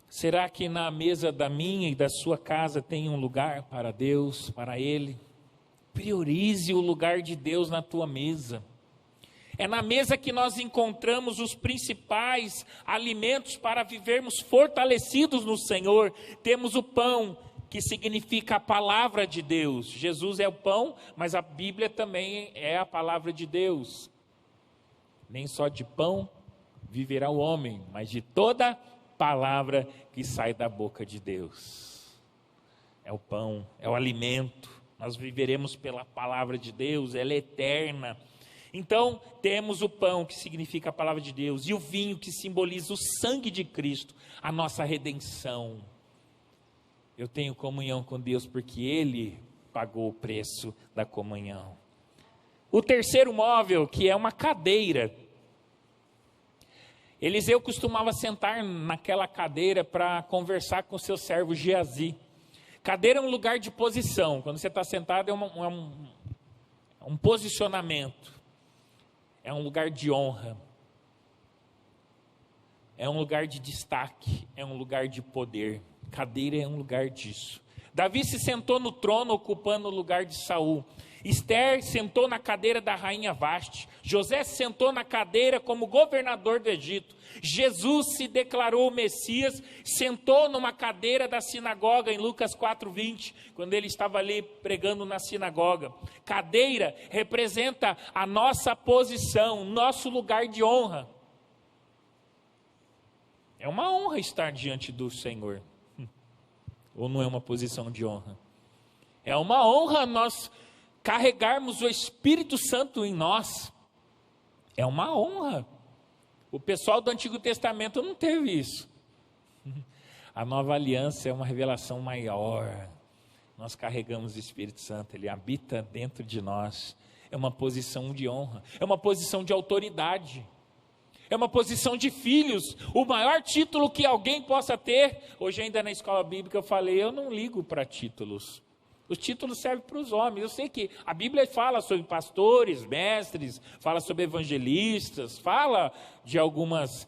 Será que na mesa da minha e da sua casa tem um lugar para Deus, para Ele? Priorize o lugar de Deus na tua mesa. É na mesa que nós encontramos os principais alimentos para vivermos fortalecidos no Senhor. Temos o pão, que significa a palavra de Deus. Jesus é o pão, mas a Bíblia também é a palavra de Deus. Nem só de pão viverá o homem, mas de toda palavra que sai da boca de Deus. É o pão, é o alimento. Nós viveremos pela palavra de Deus, ela é eterna. Então, temos o pão, que significa a palavra de Deus, e o vinho, que simboliza o sangue de Cristo, a nossa redenção. Eu tenho comunhão com Deus porque Ele pagou o preço da comunhão. O terceiro móvel, que é uma cadeira. Eliseu costumava sentar naquela cadeira para conversar com seu servo Geazi. Cadeira é um lugar de posição. Quando você está sentado é um posicionamento. É um lugar de honra. É um lugar de destaque. É um lugar de poder. Cadeira é um lugar disso. Davi se sentou no trono, ocupando o lugar de Saul. Esther sentou na cadeira da rainha Vaste. José se sentou na cadeira como governador do Egito. Jesus se declarou o Messias, sentou numa cadeira da sinagoga em Lucas 4:20, quando ele estava ali pregando na sinagoga. Cadeira representa a nossa posição, nosso lugar de honra. É uma honra estar diante do Senhor. Ou não é uma posição de honra? É uma honra nós carregarmos o Espírito Santo em nós. É uma honra. O pessoal do Antigo Testamento não teve isso. A nova aliança é uma revelação maior. Nós carregamos o Espírito Santo, ele habita dentro de nós. É uma posição de honra, é uma posição de autoridade. É uma posição de filhos, o maior título que alguém possa ter. Hoje ainda na escola bíblica eu falei, eu não ligo para títulos. Os títulos servem para os homens. Eu sei que a Bíblia fala sobre pastores, mestres, fala sobre evangelistas, fala de algumas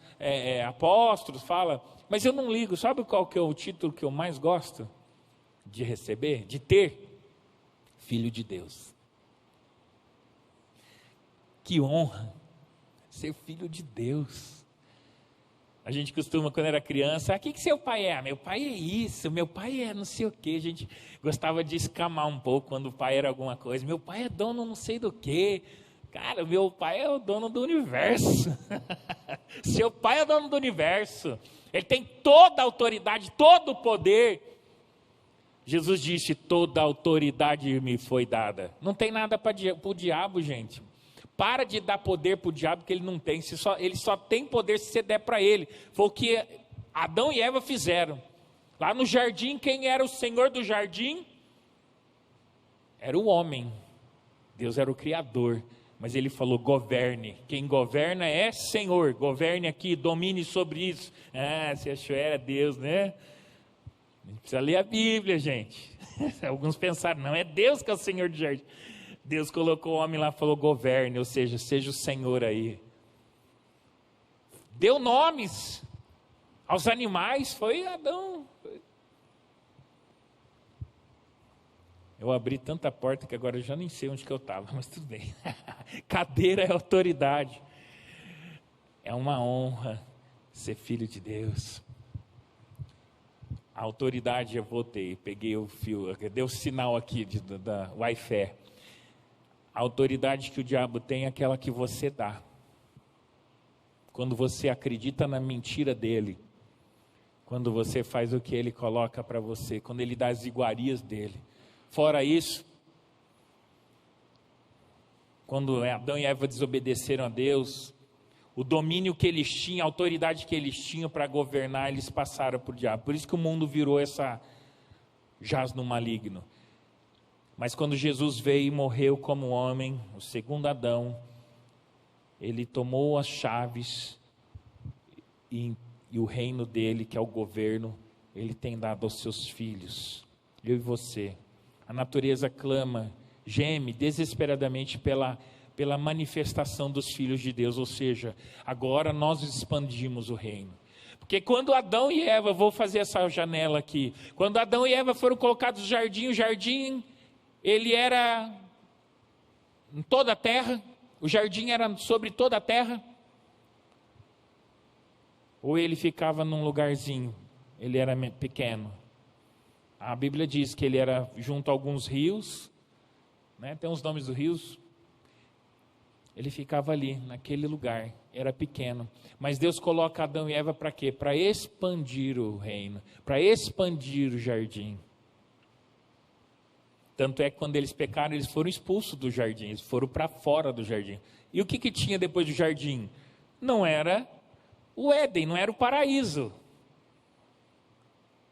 apóstolos, fala... Mas eu não ligo. Sabe qual que é o título que eu mais gosto de receber, de ter? Filho de Deus. Que honra ser filho de Deus. A gente costuma, quando era criança, o que seu pai é? Meu pai é isso, meu pai é não sei o quê. A gente gostava de escamar um pouco quando o pai era alguma coisa. Meu pai é dono não sei do quê. Cara, meu pai é o dono do universo. Seu pai é o dono do universo. Ele tem toda a autoridade, todo o poder. Jesus disse, toda a autoridade me foi dada. Não tem nada para o diabo, gente. Para de dar poder para o diabo que ele não tem. Ele só tem poder se você der para ele. Foi o que Adão e Eva fizeram. Lá no jardim, quem era o senhor do jardim? Era o homem. Deus era o criador. Mas ele falou, governe. Quem governa é Senhor. Governe aqui, domine sobre isso. Ah, você achou era Deus, né? A gente precisa ler a Bíblia, gente. Alguns pensaram, não, é Deus que é o Senhor do jardim. Deus colocou o homem lá e falou, governe, ou seja, seja o Senhor aí. Deu nomes aos animais, foi Adão. Eu abri tanta porta que agora eu já nem sei onde que eu estava, mas tudo bem. Cadeira é autoridade. É uma honra ser filho de Deus. A autoridade eu voltei, peguei o fio, deu sinal aqui da Wi-Fi. A autoridade que o diabo tem é aquela que você dá. Quando você acredita na mentira dele. Quando você faz o que ele coloca para você. Quando ele dá as iguarias dele. Fora isso, quando Adão e Eva desobedeceram a Deus, o domínio que eles tinham, a autoridade que eles tinham para governar, eles passaram para o diabo. Por isso que o mundo virou jaz no maligno. Mas quando Jesus veio e morreu como homem, o segundo Adão, ele tomou as chaves e o reino dele, que é o governo, ele tem dado aos seus filhos, eu e você. A natureza clama, geme desesperadamente pela manifestação dos filhos de Deus, ou seja, agora nós expandimos o reino. Porque quando Adão e Eva, vou fazer essa janela aqui, quando Adão e Eva foram colocados no jardim, o jardim, ele era em toda a terra, o jardim era sobre toda a terra, ou ele ficava num lugarzinho, ele era pequeno. A Bíblia diz que ele era junto a alguns rios, né? Tem os nomes dos rios. Ele ficava ali, naquele lugar, era pequeno. Mas Deus coloca Adão e Eva para quê? Para expandir o reino, para expandir o jardim. Tanto é que quando eles pecaram, eles foram expulsos do jardim, eles foram para fora do jardim. E o que tinha depois do jardim? Não era o Éden, não era o paraíso.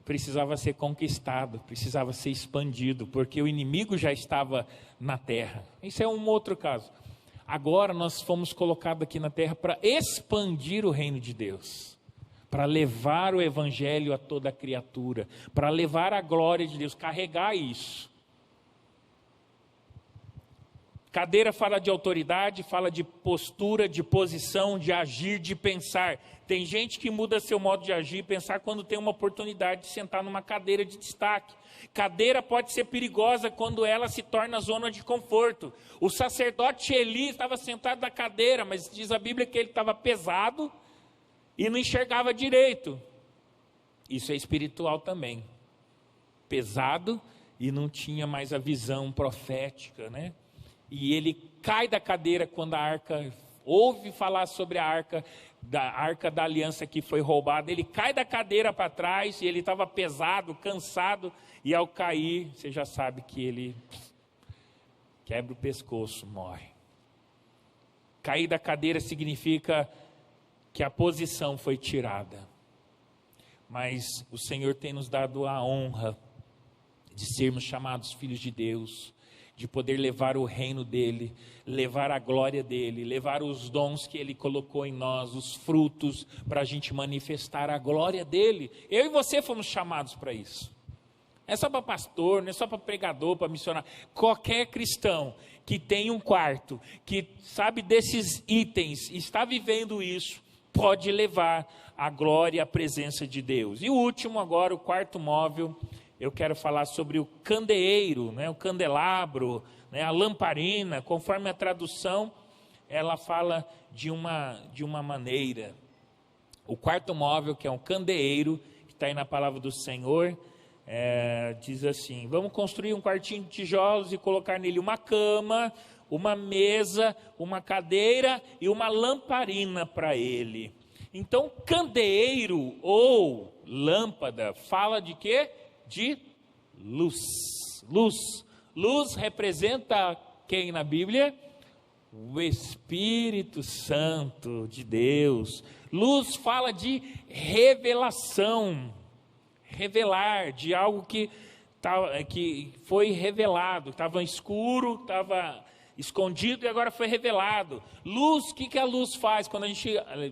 Precisava ser conquistado, precisava ser expandido, porque o inimigo já estava na terra. Isso é um outro caso. Agora nós fomos colocados aqui na terra para expandir o reino de Deus, para levar o evangelho a toda criatura, para levar a glória de Deus, carregar isso. Cadeira fala de autoridade, fala de postura, de posição, de agir, de pensar. Tem gente que muda seu modo de agir e pensar quando tem uma oportunidade de sentar numa cadeira de destaque. Cadeira pode ser perigosa quando ela se torna zona de conforto. O sacerdote Eli estava sentado na cadeira, mas diz a Bíblia que ele estava pesado e não enxergava direito. Isso é espiritual também. Pesado e não tinha mais a visão profética, né? E ele cai da cadeira quando a arca, ouve falar sobre a arca da aliança que foi roubada. Ele cai da cadeira para trás e ele estava pesado, cansado. E ao cair, você já sabe que ele quebra o pescoço, morre. Cair da cadeira significa que a posição foi tirada. Mas o Senhor tem nos dado a honra de sermos chamados filhos de Deus, de poder levar o reino dele, levar a glória dele, levar os dons que ele colocou em nós, os frutos, para a gente manifestar a glória dele. Eu e você fomos chamados para isso. Não é só para pastor, não é só para pregador, para missionário. Qualquer cristão que tem um quarto, que sabe desses itens, está vivendo isso, pode levar a glória e a presença de Deus. E o último agora, o quarto móvel, eu quero falar sobre o candeeiro, né, o candelabro, né, a lamparina. Conforme a tradução, ela fala de uma maneira. O quarto móvel, que é um candeeiro, que está aí na palavra do Senhor, diz assim: vamos construir um quartinho de tijolos e colocar nele uma cama, uma mesa, uma cadeira e uma lamparina para ele. Então, candeeiro ou lâmpada fala de quê? De luz. Luz representa quem na Bíblia? O Espírito Santo de Deus. Luz fala de revelação, revelar, de algo que foi revelado, estava escuro, estava escondido e agora foi revelado. Luz, o que a luz faz? Quando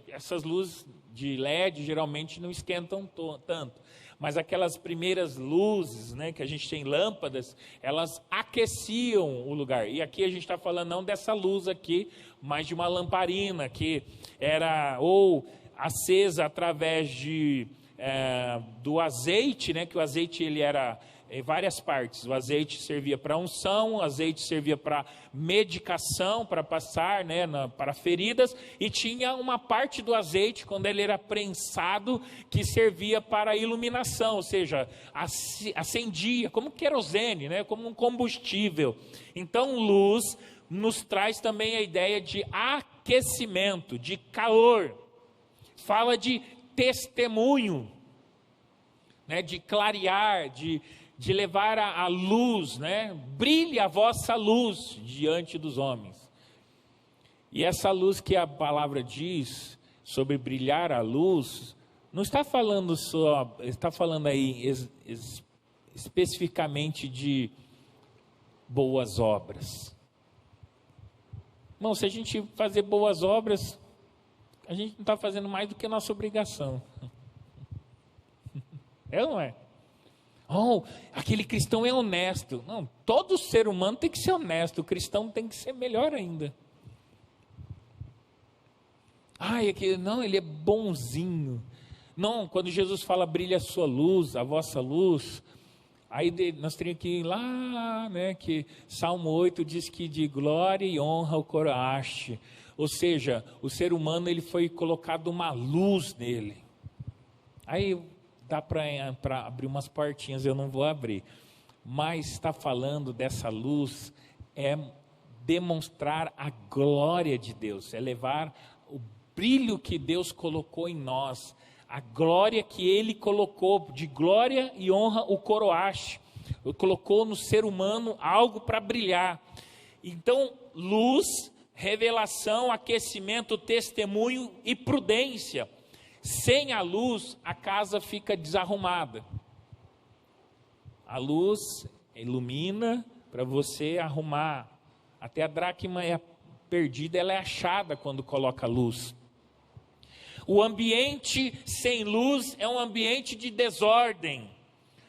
essas luzes de LED geralmente não esquentam tanto, mas aquelas primeiras luzes, né, que a gente tem lâmpadas, elas aqueciam o lugar. E aqui a gente está falando não dessa luz aqui, mas de uma lamparina que era ou acesa através do azeite, né, que o azeite ele era em várias partes. O azeite servia para unção, o azeite servia para medicação, para passar, né, para feridas, e tinha uma parte do azeite, quando ele era prensado, que servia para iluminação, ou seja, acendia, como querosene, né, como um combustível. Então, luz nos traz também a ideia de aquecimento, de calor. Fala de testemunho, né, de clarear, de levar a luz, né? Brilhe a vossa luz diante dos homens. E essa luz que a palavra diz sobre brilhar a luz, não está falando só, está falando aí especificamente de boas obras. Irmão, se a gente fazer boas obras, a gente não está fazendo mais do que a nossa obrigação. É ou não é? Oh, aquele cristão é honesto. Não, todo ser humano tem que ser honesto. O cristão tem que ser melhor ainda. Não, ele é bonzinho. Não, quando Jesus fala brilha a sua luz, a vossa luz, aí nós teríamos que ir lá, né, que Salmo 8 diz que de glória e honra o coroaste. Ou seja, o ser humano ele foi colocado uma luz nele. Aí dá para abrir umas portinhas, eu não vou abrir. Mas está falando dessa luz, é demonstrar a glória de Deus, é levar o brilho que Deus colocou em nós, a glória que Ele colocou, de glória e honra o coroaste, colocou no ser humano algo para brilhar. Então, luz, revelação, aquecimento, testemunho e prudência. Sem a luz, a casa fica desarrumada. A luz ilumina para você arrumar. Até a dracma perdida, ela é achada quando coloca luz. O ambiente sem luz é um ambiente de desordem.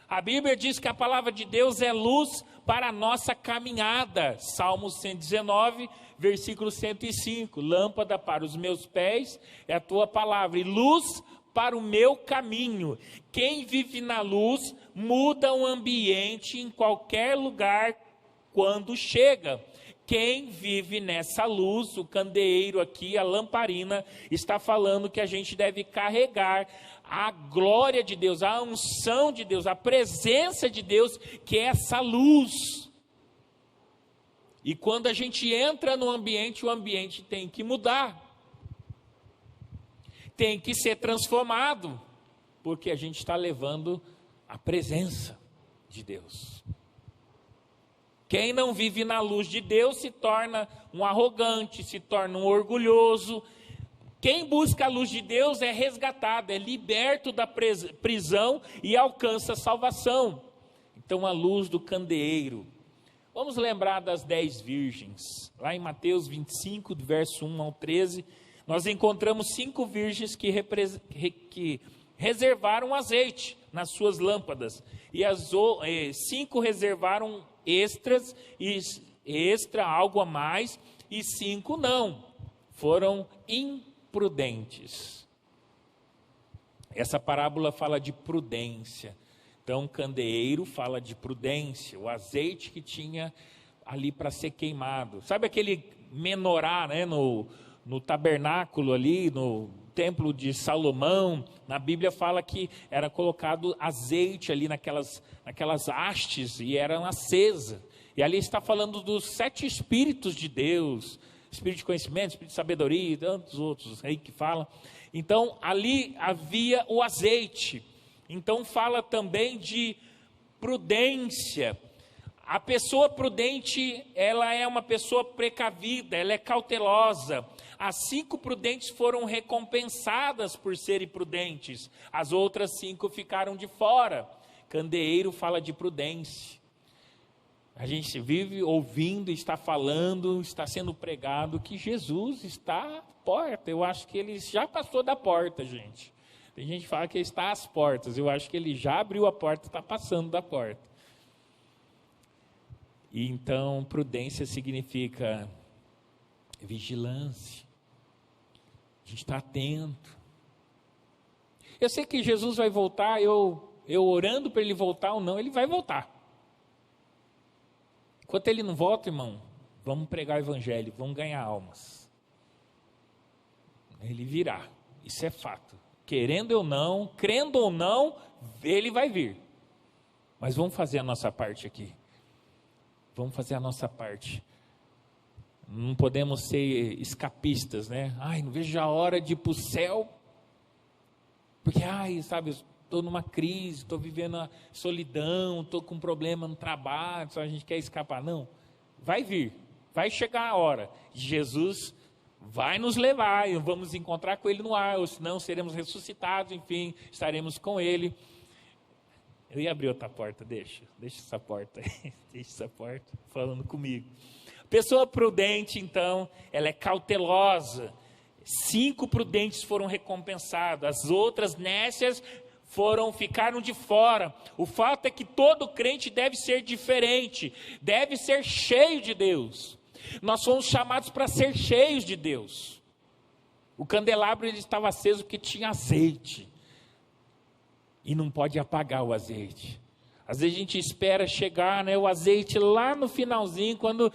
A Bíblia diz que a palavra de Deus é luz para a nossa caminhada. Salmo 119, versículo 105. Lâmpada para os meus pés é a tua palavra, e luz para o meu caminho. Quem vive na luz muda o ambiente em qualquer lugar quando chega. Quem vive nessa luz, o candeeiro aqui, a lamparina, está falando que a gente deve carregar a glória de Deus, a unção de Deus, a presença de Deus, que é essa luz. E quando a gente entra no ambiente, o ambiente tem que mudar. Tem que ser transformado, porque a gente está levando a presença de Deus. Quem não vive na luz de Deus se torna um arrogante, se torna um orgulhoso. Quem busca a luz de Deus é resgatado, é liberto da prisão e alcança a salvação. Então, a luz do candeeiro. Vamos lembrar das 10 virgens. Lá em Mateus 25, do verso 1 ao 13, nós encontramos 5 virgens que reservaram azeite nas suas lâmpadas, e 5 reservaram extra, algo a mais, e 5 não, foram imprudentes. Essa parábola fala de prudência. Então, o candeeiro fala de prudência, o azeite que tinha ali para ser queimado. Sabe aquele menorá, né, no tabernáculo ali, no templo de Salomão? Na Bíblia fala que era colocado azeite ali naquelas hastes e eram acesas. E ali está falando dos 7 espíritos de Deus, espírito de conhecimento, espírito de sabedoria e tantos outros aí que falam. Então, ali havia o azeite. Então, fala também de prudência. A pessoa prudente, ela é uma pessoa precavida, ela é cautelosa. As 5 prudentes foram recompensadas por serem prudentes. As outras 5 ficaram de fora. Candeeiro fala de prudência. A gente vive ouvindo, está falando, está sendo pregado que Jesus está à porta. Eu acho que ele já passou da porta, gente. Tem gente que fala que ele está às portas. Eu acho que ele já abriu a porta, está passando da porta. E então, prudência significa vigilância. A gente está atento. Eu sei que Jesus vai voltar, eu orando para ele voltar ou não, ele vai voltar. Enquanto ele não volta, irmão, vamos pregar o evangelho, vamos ganhar almas. Ele virá, isso é fato. Querendo ou não, crendo ou não, ele vai vir. Mas vamos fazer a nossa parte aqui. Vamos fazer a nossa parte. Não podemos ser escapistas, né? Ai, não vejo a hora de ir para o céu. Porque, sabe, estou numa crise, estou vivendo a solidão, estou com um problema no trabalho, só a gente quer escapar. Não, vai vir, vai chegar a hora. Jesus vai nos levar, e vamos encontrar com Ele no ar, ou senão seremos ressuscitados, enfim, estaremos com Ele. Eu ia abrir outra porta, deixa essa porta aí, deixa essa porta falando comigo. Pessoa prudente, então, ela é cautelosa. 5 prudentes foram recompensados, as outras nécias ficaram de fora. O fato é que todo crente deve ser diferente, deve ser cheio de Deus. Nós somos chamados para ser cheios de Deus. O candelabro ele estava aceso porque tinha azeite. E não pode apagar o azeite. Às vezes a gente espera chegar, né, o azeite lá no finalzinho, quando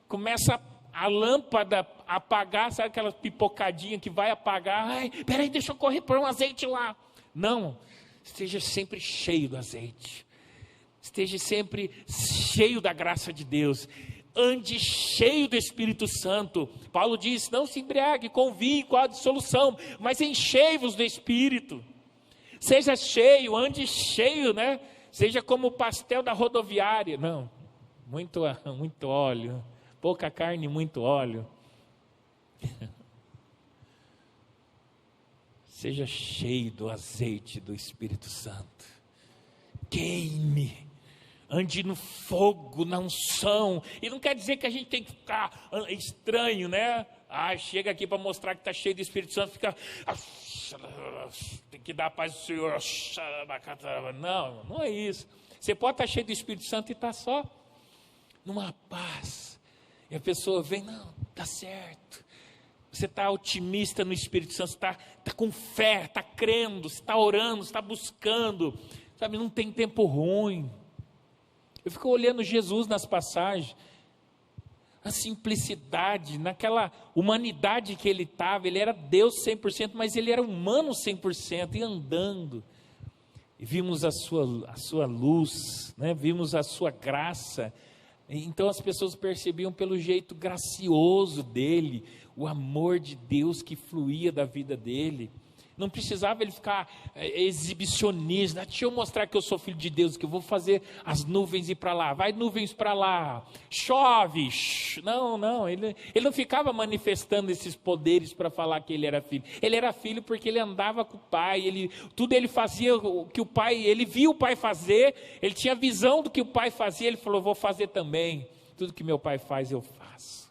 começa a lâmpada a apagar, sabe aquela pipocadinha que vai apagar? Ai, peraí, deixa eu correr por um azeite lá. Não, esteja sempre cheio do azeite. Esteja sempre cheio da graça de Deus. Ande cheio do Espírito Santo. Paulo diz, não se embriague com vinho, com a dissolução, mas enchei-vos do Espírito. Seja cheio, ande cheio, né? Seja como o pastel da rodoviária. Não, muito óleo, pouca carne, muito óleo. Seja cheio do azeite do Espírito Santo. Queime. Ande no fogo, na unção. E não quer dizer que a gente tem que ficar estranho, né? Chega aqui para mostrar que está cheio do Espírito Santo, fica... tem que dar a paz do Senhor. Não é isso. Você pode estar cheio do Espírito Santo e estar só numa paz. E a pessoa vem, não, está certo. Você está otimista no Espírito Santo, está com fé, está crendo, está orando, está buscando. Sabe, não tem tempo ruim. Eu fico olhando Jesus nas passagens, a simplicidade, naquela humanidade que ele estava. Ele era Deus 100%, mas ele era humano 100%, e andando. E vimos a sua luz, né? Vimos a sua graça. Então as pessoas percebiam pelo jeito gracioso dele, o amor de Deus que fluía da vida dele. Não precisava ele ficar exibicionista. Deixa eu mostrar que eu sou filho de Deus, que eu vou fazer as nuvens ir para lá. Vai nuvens para lá. Chove. Não. Ele não ficava manifestando esses poderes para falar que ele era filho. Ele era filho porque ele andava com o pai. Tudo ele fazia o que o pai... Ele via o pai fazer. Ele tinha visão do que o pai fazia. Ele falou, vou fazer também. Tudo que meu pai faz, eu faço.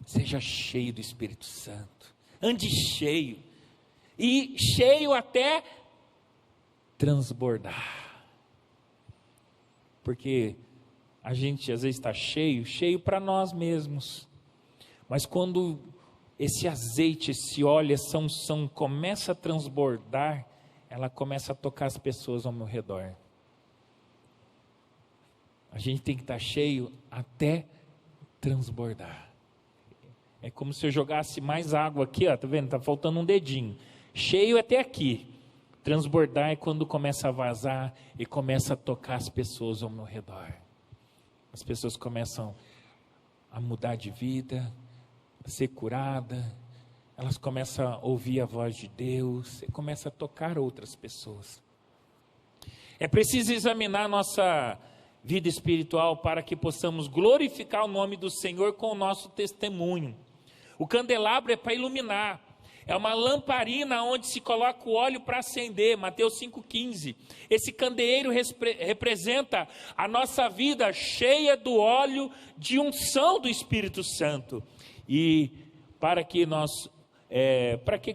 Seja cheio do Espírito Santo. Ande cheio. e cheio até transbordar. Porque a gente às vezes está cheio para nós mesmos. Mas quando esse azeite, esse óleo, essa unção começa a transbordar, ela começa a tocar as pessoas ao meu redor. A gente tem que estar cheio até transbordar. É como se eu jogasse mais água aqui, ó, tá vendo? Tá faltando um dedinho. Cheio até aqui. Transbordar é quando começa a vazar e começa a tocar as pessoas ao meu redor. As pessoas começam a mudar de vida, a ser curada, elas começam a ouvir a voz de Deus, e começam a tocar outras pessoas. É preciso examinar nossa vida espiritual para que possamos glorificar o nome do Senhor com o nosso testemunho. O candelabro é para iluminar, é uma lamparina onde se coloca o óleo para acender, Mateus 5,15. Esse candeeiro representa a nossa vida cheia do óleo de unção do Espírito Santo. E para que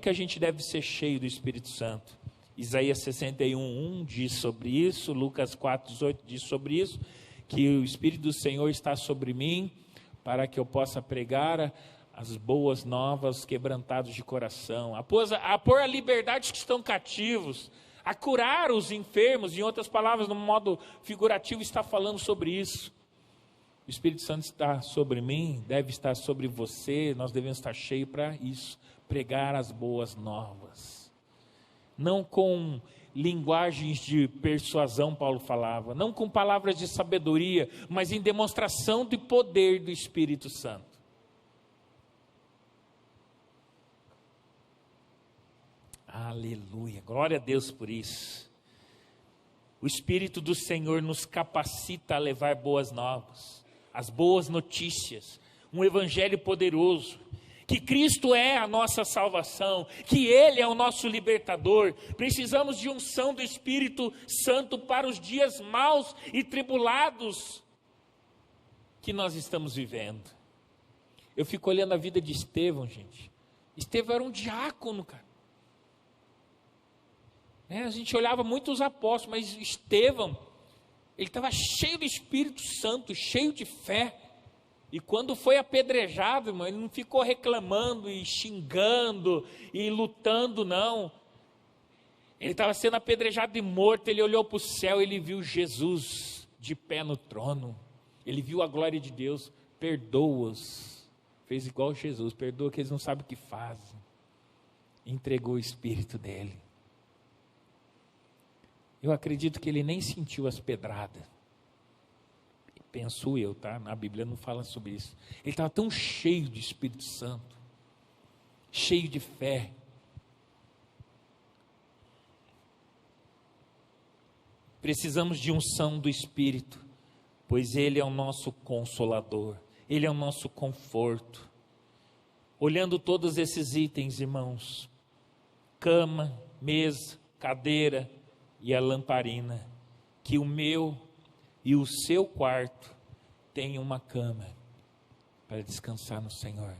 a gente deve ser cheio do Espírito Santo? Isaías 61:1 diz sobre isso, Lucas 4:18 diz sobre isso, que o Espírito do Senhor está sobre mim, para que eu possa pregar as boas novas, quebrantados de coração, a pôr a liberdade que estão cativos, a curar os enfermos. Em outras palavras, no modo figurativo, está falando sobre isso. O Espírito Santo está sobre mim, deve estar sobre você, nós devemos estar cheios para isso, pregar as boas novas. Não com linguagens de persuasão, Paulo falava, não com palavras de sabedoria, mas em demonstração de poder do Espírito Santo. Aleluia, glória a Deus por isso. O Espírito do Senhor nos capacita a levar boas novas, as boas notícias, um evangelho poderoso, que Cristo é a nossa salvação, que Ele é o nosso libertador. Precisamos de unção do Espírito Santo para os dias maus e tribulados que nós estamos vivendo. Eu fico olhando a vida de Estevão, gente. Estevão era um diácono, cara. A gente olhava muito os apóstolos, mas Estevão, ele estava cheio do Espírito Santo, cheio de fé. E quando foi apedrejado, irmão, ele não ficou reclamando e xingando e lutando, não. Ele estava sendo apedrejado e morto, ele olhou para o céu, ele viu Jesus de pé no trono. Ele viu a glória de Deus, perdoa-os. Fez igual Jesus, perdoa que eles não sabem o que fazem. Entregou o Espírito dele. Eu acredito que ele nem sentiu as pedradas. Penso eu, tá? Na Bíblia não fala sobre isso. Ele estava tão cheio do Espírito Santo, cheio de fé. Precisamos de unção do Espírito, pois Ele é o nosso consolador, Ele é o nosso conforto. Olhando todos esses itens, irmãos, cama, mesa, cadeira e a lamparina, que o meu e o seu quarto tem uma cama para descansar no Senhor,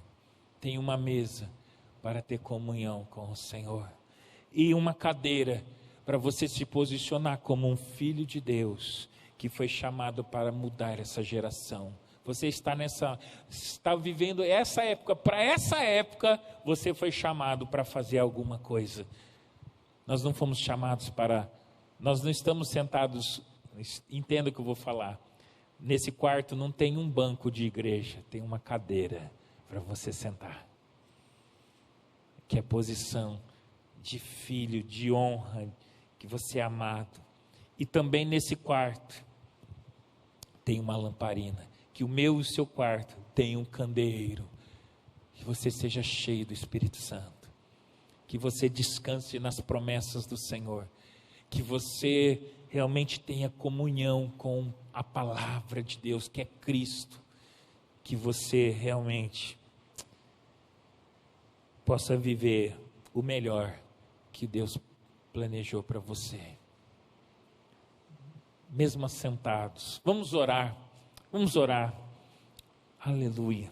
tem uma mesa para ter comunhão com o Senhor, e uma cadeira para você se posicionar como um filho de Deus, que foi chamado para mudar essa geração. Você está vivendo essa época, para essa época você foi chamado para fazer alguma coisa. Nós não fomos chamados nós não estamos sentados, entenda o que eu vou falar, nesse quarto não tem um banco de igreja, tem uma cadeira para você sentar, que é posição de filho, de honra, que você é amado. E também nesse quarto tem uma lamparina, que o meu e o seu quarto tem um candeeiro, que você seja cheio do Espírito Santo, que você descanse nas promessas do Senhor, que você realmente tenha comunhão com a palavra de Deus, que é Cristo, que você realmente possa viver o melhor que Deus planejou para você. Mesmo assentados, vamos orar, aleluia.